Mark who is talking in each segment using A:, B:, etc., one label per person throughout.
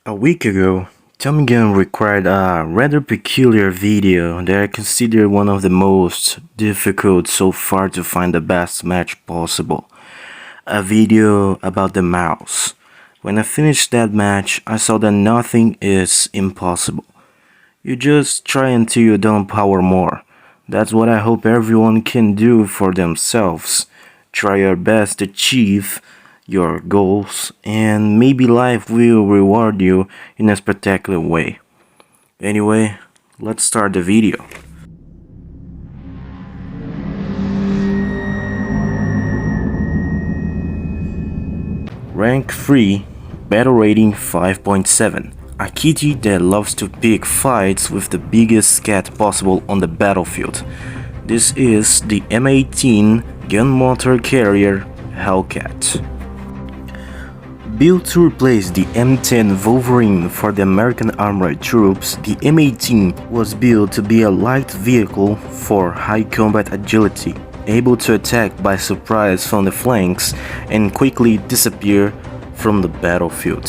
A: A week ago, Tom Gunn required a rather peculiar video that I consider one of the most difficult so far to find the best match possible. A video about the mouse. When I finished that match, I saw that nothing is impossible. You just try until you don't power more. That's what I hope everyone can do for themselves. Try your best to achieve your goals, and maybe life will reward you in a spectacular way. Anyway, let's start the video. Rank 3, Battle Rating 5.7. A kitty that loves to pick fights with the biggest cat possible on the battlefield. This is the M18 gun motor carrier Hellcat. Built to replace the M10 Wolverine for the American armored troops, the M18 was built to be a light vehicle for high combat agility, able to attack by surprise from the flanks and quickly disappear from the battlefield.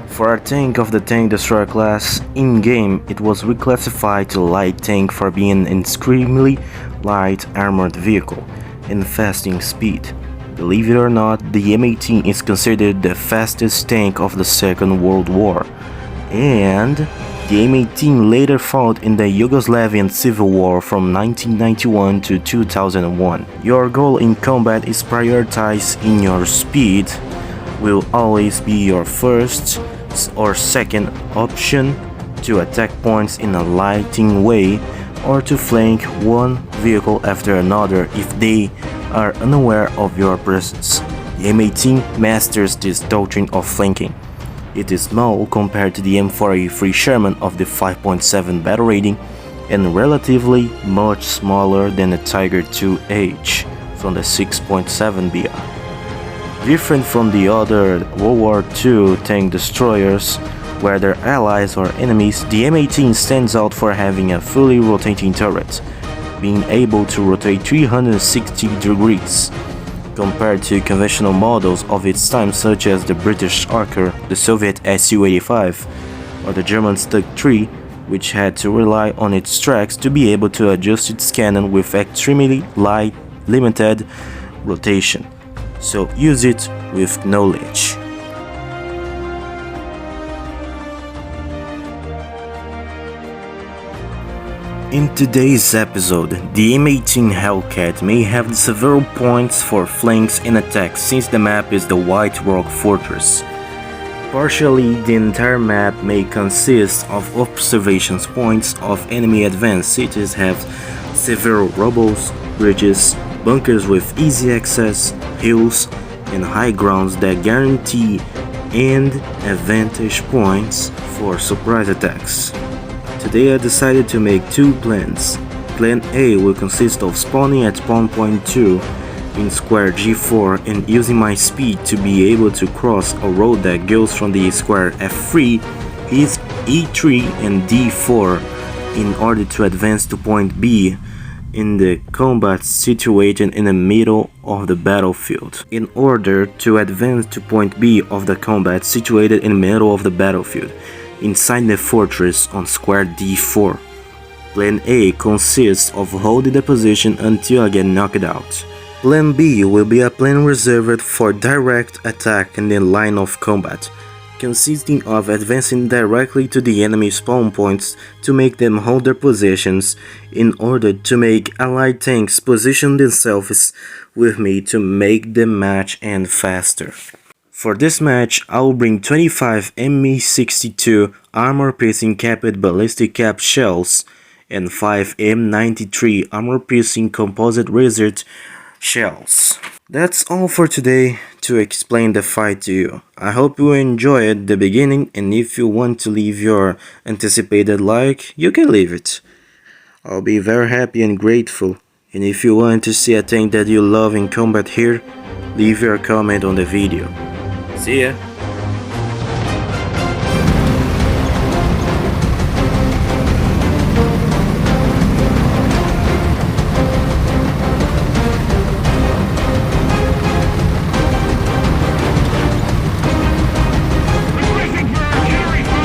A: For a tank of the Tank Destroyer class, in-game it was reclassified to light tank for being an extremely light armored vehicle and fast in speed. Believe it or not, the M18 is considered the fastest tank of the Second World War, and the M18 later fought in the Yugoslavian Civil War from 1991 to 2001. Your goal in combat is prioritized in your speed, will always be your first or second option to attack points in a lighting way or to flank one vehicle after another if they are unaware of your presence. The M18 masters this doctrine of flanking. It is small compared to the M43 Sherman of the 5.7 battle rating and relatively much smaller than the Tiger II-H from the 6.7 BR. Different from the other World War II tank destroyers, whether allies or enemies, the M18 stands out for having a fully rotating turret, being able to rotate 360 degrees, compared to conventional models of its time such as the British Archer, the Soviet Su-85, or the German Stug 3, which had to rely on its tracks to be able to adjust its cannon with extremely limited rotation. So use it with knowledge. In today's episode, the M18 Hellcat may have several points for flanks and attacks since the map is the White Rock Fortress. Partially, the entire map may consist of observation points of enemy advanced cities have several rubbles, bridges, bunkers with easy access, hills, and high grounds that guarantee and advantage points for surprise attacks. Today I decided to make two plans. Plan A will consist of spawning at spawn point 2 in square G4 and using my speed to be able to cross a road that goes from the square F3, E3 and D4 in order to advance to point B in the combat situation in the middle of the battlefield. In order to advance to point B of the combat situated in the middle of the battlefield, inside the fortress on square D4. Plan A consists of holding the position until I get knocked out. Plan B will be a plan reserved for direct attack in the line of combat, consisting of advancing directly to the enemy spawn points to make them hold their positions in order to make allied tanks position themselves with me to make the match end faster. For this match, I will bring 25 M62 armor-piercing capped ballistic cap shells and 5 M93 armor-piercing composite razor shells. That's all for today to explain the fight to you. I hope you enjoyed the beginning, and if you want to leave your anticipated like, you can leave it. I'll be very happy and grateful. And if you want to see a tank that you love in combat here, leave your comment on the video. See ya!
B: Requesting for artillery fire!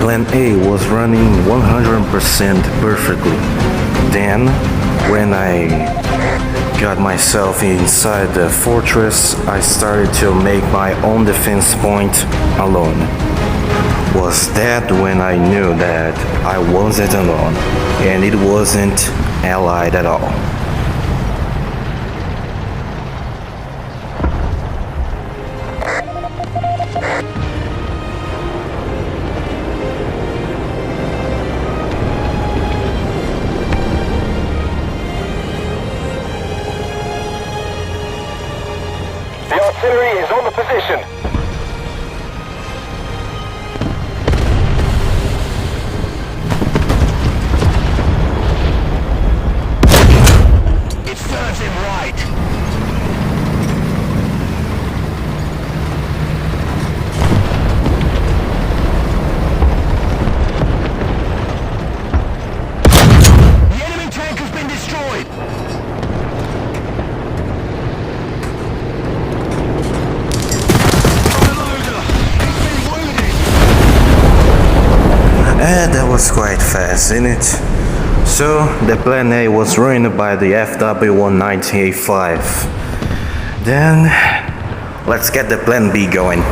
A: plan A was running 100% perfectly. Then, when I got myself inside the fortress, I started to make my own defense point alone. Was that when I knew that I wasn't alone, and it wasn't allied at all.
B: The artillery is on the position. It serves him right. The enemy tank has been destroyed.
A: That was quite fast, isn't it? So, the plan A was ruined by the FW-190A5. Then, let's get the plan B going.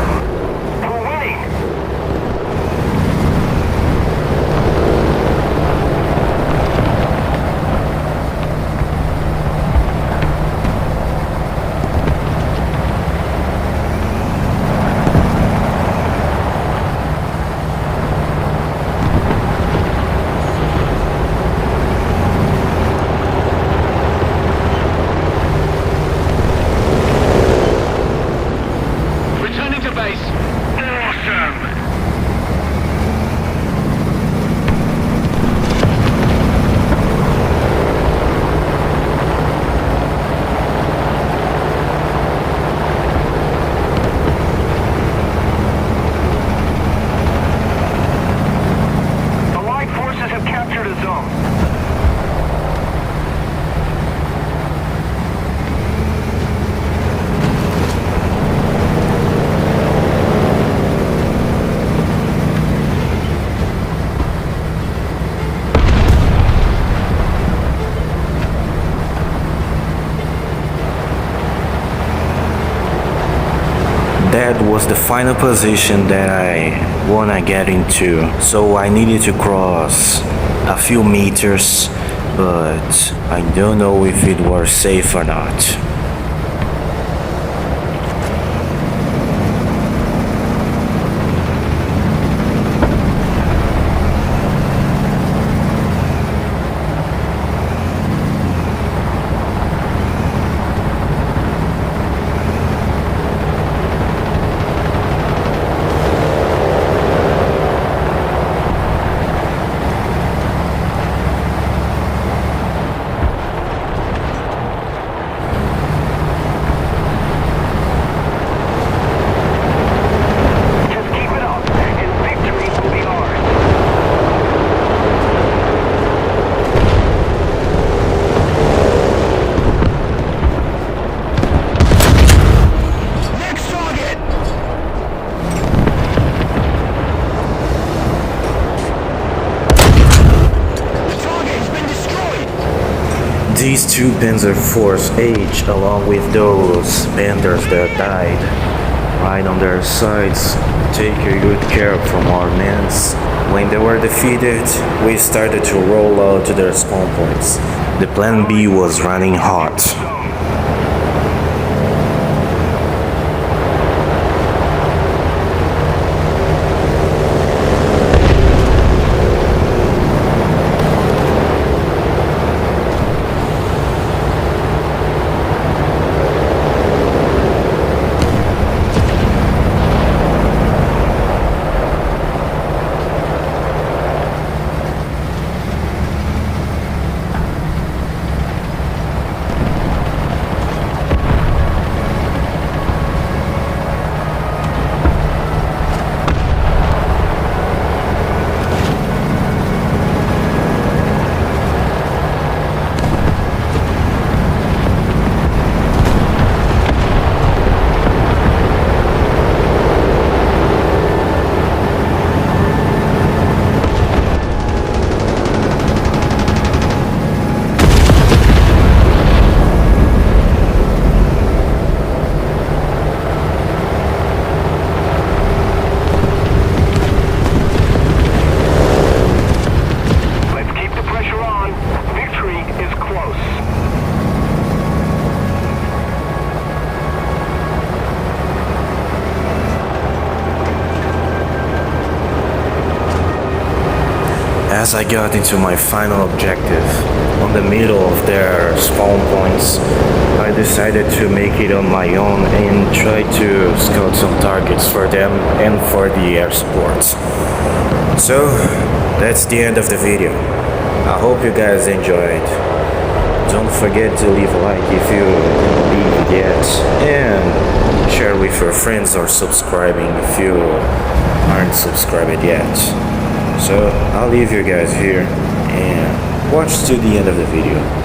A: That was the final position that I wanna get into, so I needed to cross a few meters, but I don't know if it was safe or not. These two Panzer Force H, along with those Panthers that died right on their sides, take good care from our men. When they were defeated, we started to roll out to their spawn points. The plan B was running hot. as I got into my final objective, on the middle of their spawn points, I decided to make it on my own and try to scout some targets for them and for the air support. So, that's the end of the video. I hope you guys enjoyed. Don't forget to leave a like if you didn't leave it yet, and share with your friends or subscribing if you aren't subscribed yet. So I'll leave you guys here and watch to the end of the video.